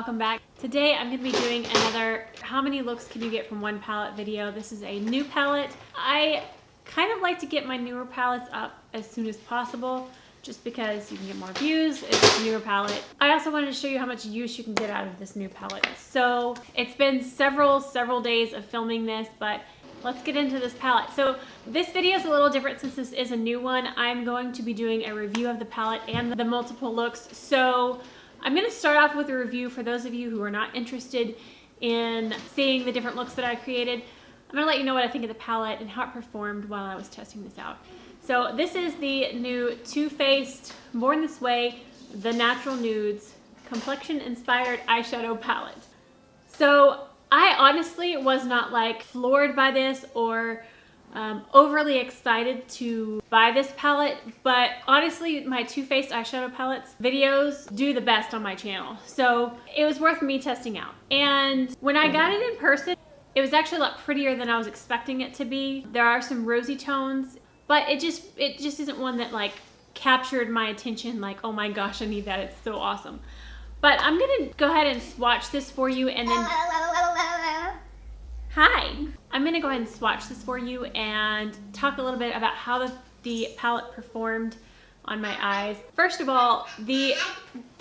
welcome back. Today I'm going to be doing another how many looks can you get from one palette video. This is a new palette. I kind of like to get my newer palettes up as soon as possible just because you can get more views if it's a newer palette. I also wanted to show you how much use you can get out of this new palette. So it's been several days of filming this, but let's get into this palette. So this video is a little different since this is a new one. I'm going to be doing a review of the palette and the multiple looks. So I'm going to start off with a review for those of you who are not interested in seeing the different looks that I created. I'm going to let you know what I think of the palette and how it performed while I was testing this out. So this is the new Too Faced Born This Way, The Natural Nudes Complexion Inspired Eyeshadow Palette. So I honestly was not like floored by this or overly excited to buy this palette, but honestly my Too Faced eyeshadow palettes videos do the best on my channel. So it was worth me testing out. And when I got it in person, it was actually a lot prettier than I was expecting it to be. There are some rosy tones, but it just isn't one that like captured my attention like, oh my gosh, I need that, it's so awesome. But I'm gonna go ahead and swatch this for you and then hi! I'm gonna go ahead and swatch this for you and talk a little bit about how the palette performed on my eyes. First of all, the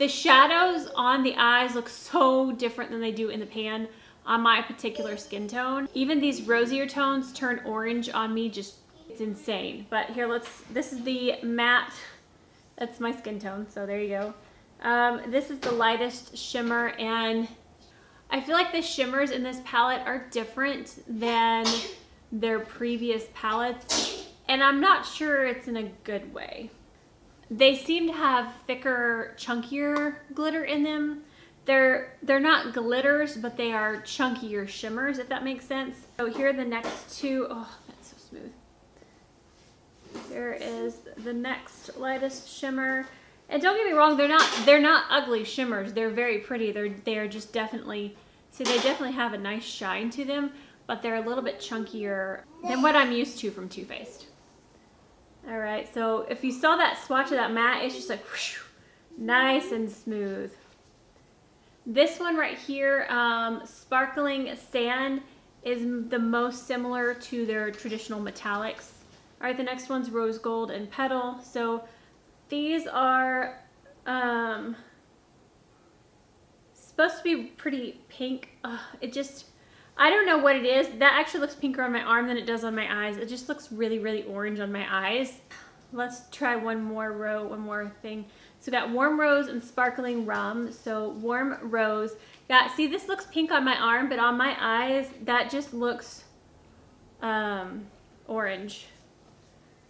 shadows on the eyes look so different than they do in the pan on my particular skin tone. Even these rosier tones turn orange on me, just, it's insane. But here, this is the matte, that's my skin tone, so there you go. This is the lightest shimmer, and I feel like the shimmers in this palette are different than their previous palettes, and I'm not sure it's in a good way. They seem to have thicker, chunkier glitter in them. They're not glitters, but they are chunkier shimmers, if that makes sense. So here are the next two. Oh, that's so smooth. Here is the next lightest shimmer. And don't get me wrong, they're not ugly shimmers. They're very pretty. They're just definitely, see, they definitely have a nice shine to them, but they're a little bit chunkier than what I'm used to from Too Faced. All right, so if you saw that swatch of that matte, it's just like whoosh, nice and smooth. This one right here, Sparkling Sand, is the most similar to their traditional metallics. All right, the next one's Rose Gold and Petal. So these are supposed to be pretty pink. I don't know what it is. That actually looks pinker on my arm than it does on my eyes. It just looks really orange on my eyes. Let's try one more thing. So we got Warm Rose and Sparkling Rum. So Warm Rose. Yeah, see, this looks pink on my arm, but on my eyes, that just looks orange.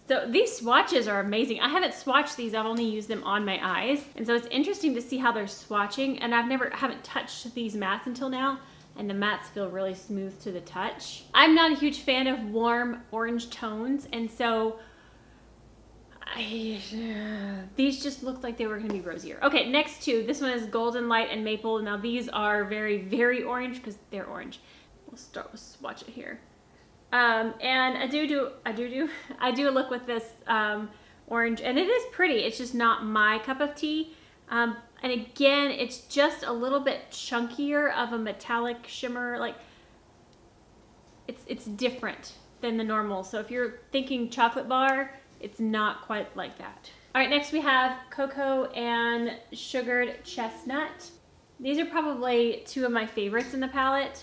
So these swatches are amazing. I haven't swatched these, I've only used them on my eyes. And so it's interesting to see how they're swatching, and haven't touched these mattes until now, and the mattes feel really smooth to the touch. I'm not a huge fan of warm orange tones, and so these just looked like they were gonna be rosier. Okay, next two. This one is Golden Light and Maple. Now these are very orange because they're orange. We'll start with swatch it here. And I do a look with this orange, and it is pretty. It's just not my cup of tea. And again, it's just a little bit chunkier of a metallic shimmer. Like it's different than the normal. So if you're thinking chocolate bar, it's not quite like that. All right, next we have Cocoa and Sugared Chestnut. These are probably two of my favorites in the palette.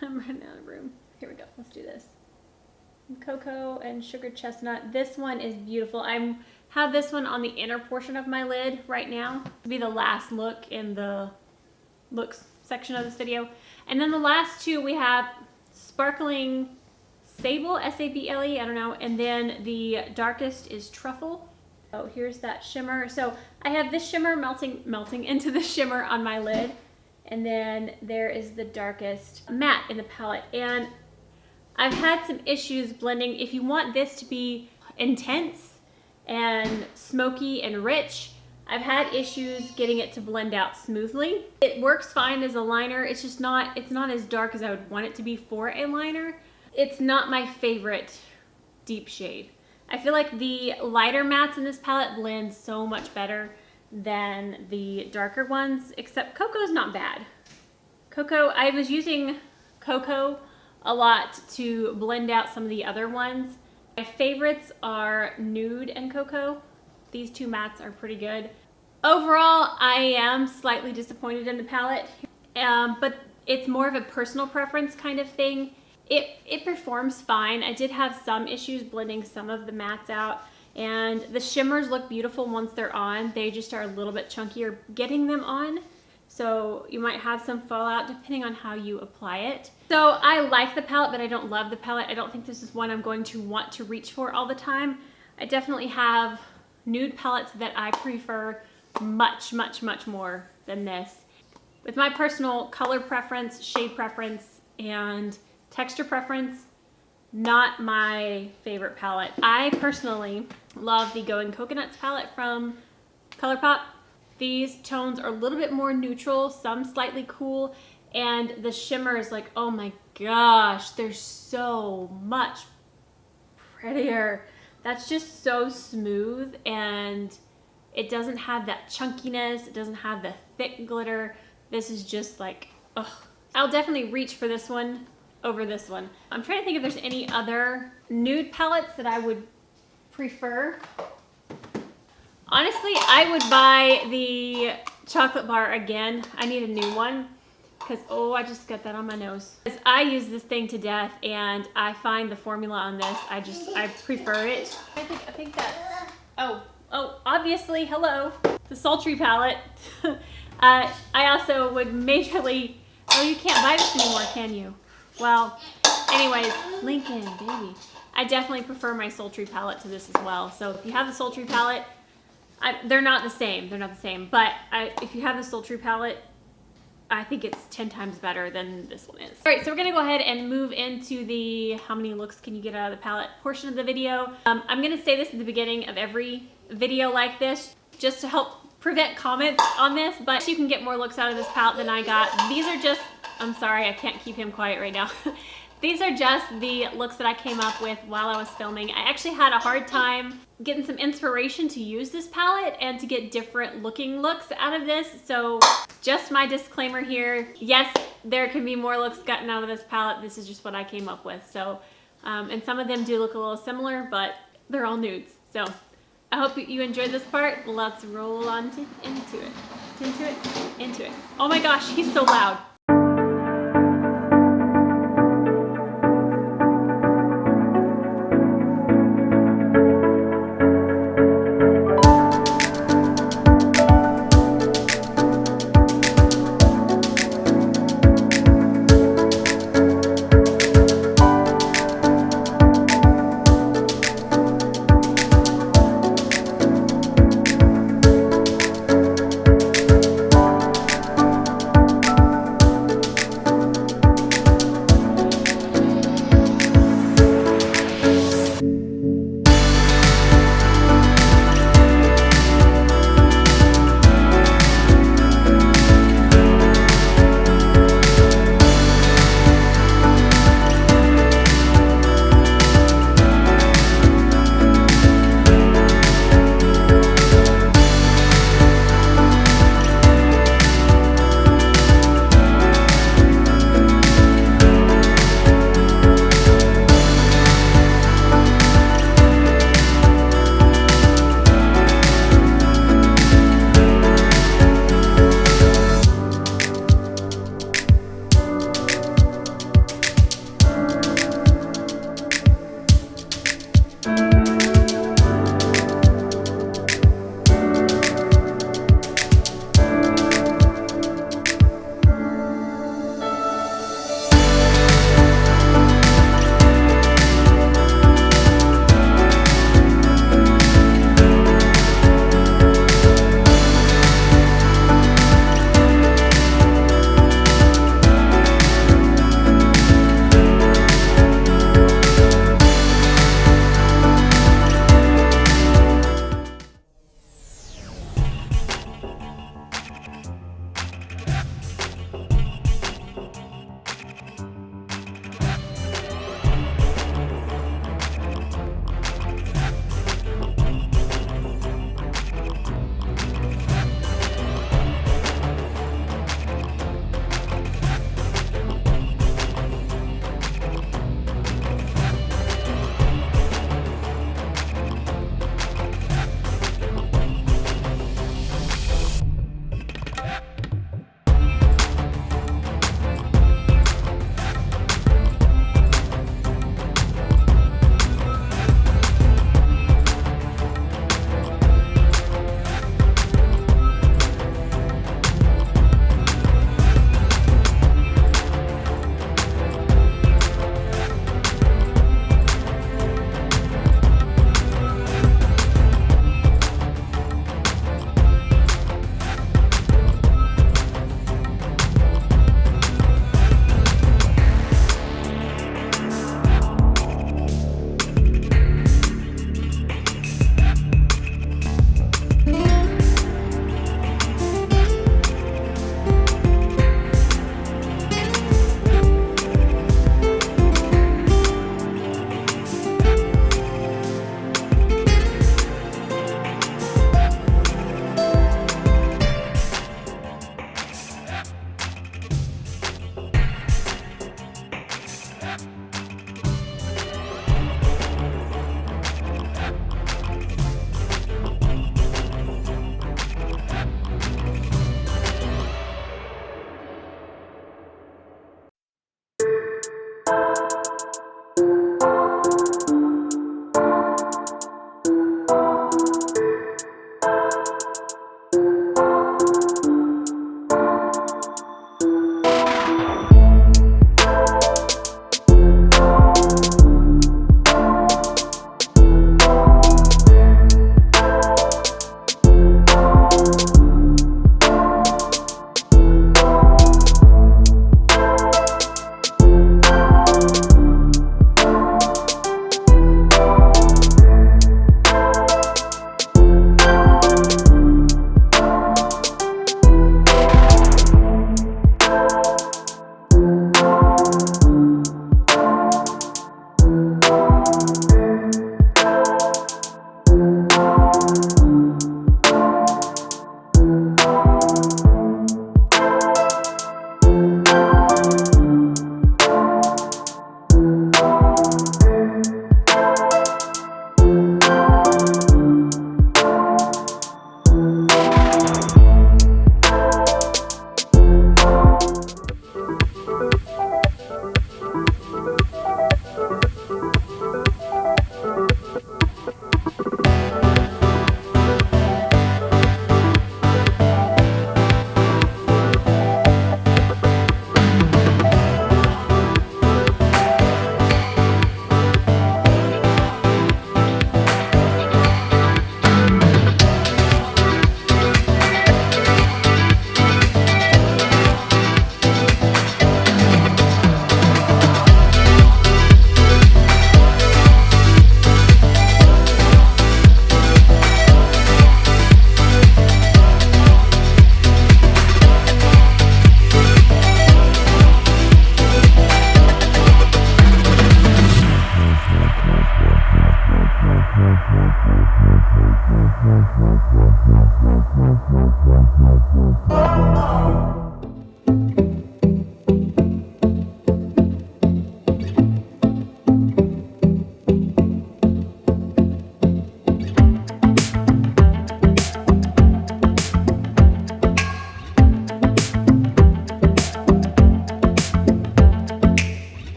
I'm running out of room. Here we go, let's do this. Cocoa and Sugared Chestnut. This one is beautiful. I have this one on the inner portion of my lid right now. This will be the last look in the looks section of this video. And then the last two we have Sparkling Sable, S-A-B-L-E, I don't know. And then the darkest is Truffle. Oh, here's that shimmer. So I have this shimmer melting into the shimmer on my lid. And then there is the darkest matte in the palette. And I've had some issues blending. If you want this to be intense and smoky and rich, I've had issues getting it to blend out smoothly. It works fine as a liner. It's just not as dark as I would want it to be for a liner. It's not my favorite deep shade. I feel like the lighter mattes in this palette blend so much better. than the darker ones, except Cocoa's not bad. Cocoa, I was using Cocoa a lot to blend out some of the other ones. My favorites are Nude and Cocoa. These two mattes are pretty good. Overall, I am slightly disappointed in the palette, but it's more of a personal preference kind of thing. It performs fine. I did have some issues blending some of the mattes out, and the shimmers look beautiful once they're on. They just are a little bit chunkier getting them on, so you might have some fallout depending on how you apply it. So I like the palette, but I don't love the palette. I don't think this is one I'm going to want to reach for all the time. I definitely have nude palettes that I prefer much, much, much more than this. With my personal color preference, shade preference, and texture preference, not my favorite palette. I personally love the Going Coconuts palette from ColourPop. These tones are a little bit more neutral, some slightly cool, and the shimmer is like, oh my gosh, they're so much prettier. That's just so smooth, and it doesn't have that chunkiness. It doesn't have the thick glitter. This is just like, ugh. I'll definitely reach for this one over this one. I'm trying to think if there's any other nude palettes that I would prefer. Honestly, I would buy the chocolate bar again. I need a new one because, oh, I just got that on my nose. I use this thing to death, and I find the formula on this, I prefer it. I think that's, oh, obviously, hello, the Sultry palette. I also would majorly, oh, you can't buy this anymore, can you? Well, anyways, Lincoln, baby. I definitely prefer my Sultry palette to this as well. So if you have the Sultry palette, they're not the same. They're not the same. But if you have the Sultry palette, I think it's 10 times better than this one is. All right, so we're gonna go ahead and move into the how many looks can you get out of the palette portion of the video. I'm gonna say this at the beginning of every video like this, just to help prevent comments on this, but you can get more looks out of this palette than I got. These are just, I'm sorry, I can't keep him quiet right now. These are just the looks that I came up with while I was filming. I actually had a hard time getting some inspiration to use this palette and to get different looking looks out of this. So just my disclaimer here. Yes, there can be more looks gotten out of this palette. This is just what I came up with. So, and some of them do look a little similar, but they're all nudes. So I hope you enjoyed this part. Let's roll on into it. Oh my gosh, he's so loud.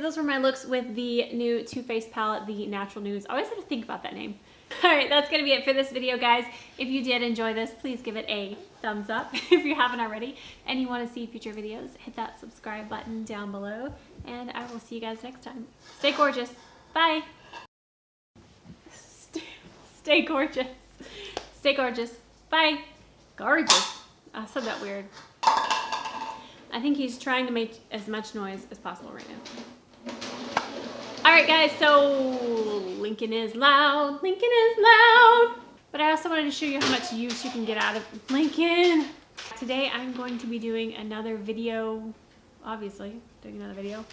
those were my looks with the new Too Faced palette, the Natural Nudes. I always have to think about that name. All right, that's gonna be it for this video, guys. If you did enjoy this, please give it a thumbs up if you haven't already. And you wanna see future videos, hit that subscribe button down below. And I will see you guys next time. Stay gorgeous. Bye. Stay gorgeous. Stay gorgeous. Bye. Gorgeous. I said that weird. I think he's trying to make as much noise as possible right now. All right, guys, so Lincoln is loud. Lincoln is loud. But I also wanted to show you how much use you can get out of Lincoln. Today, I'm going to be doing another video, obviously, doing another video.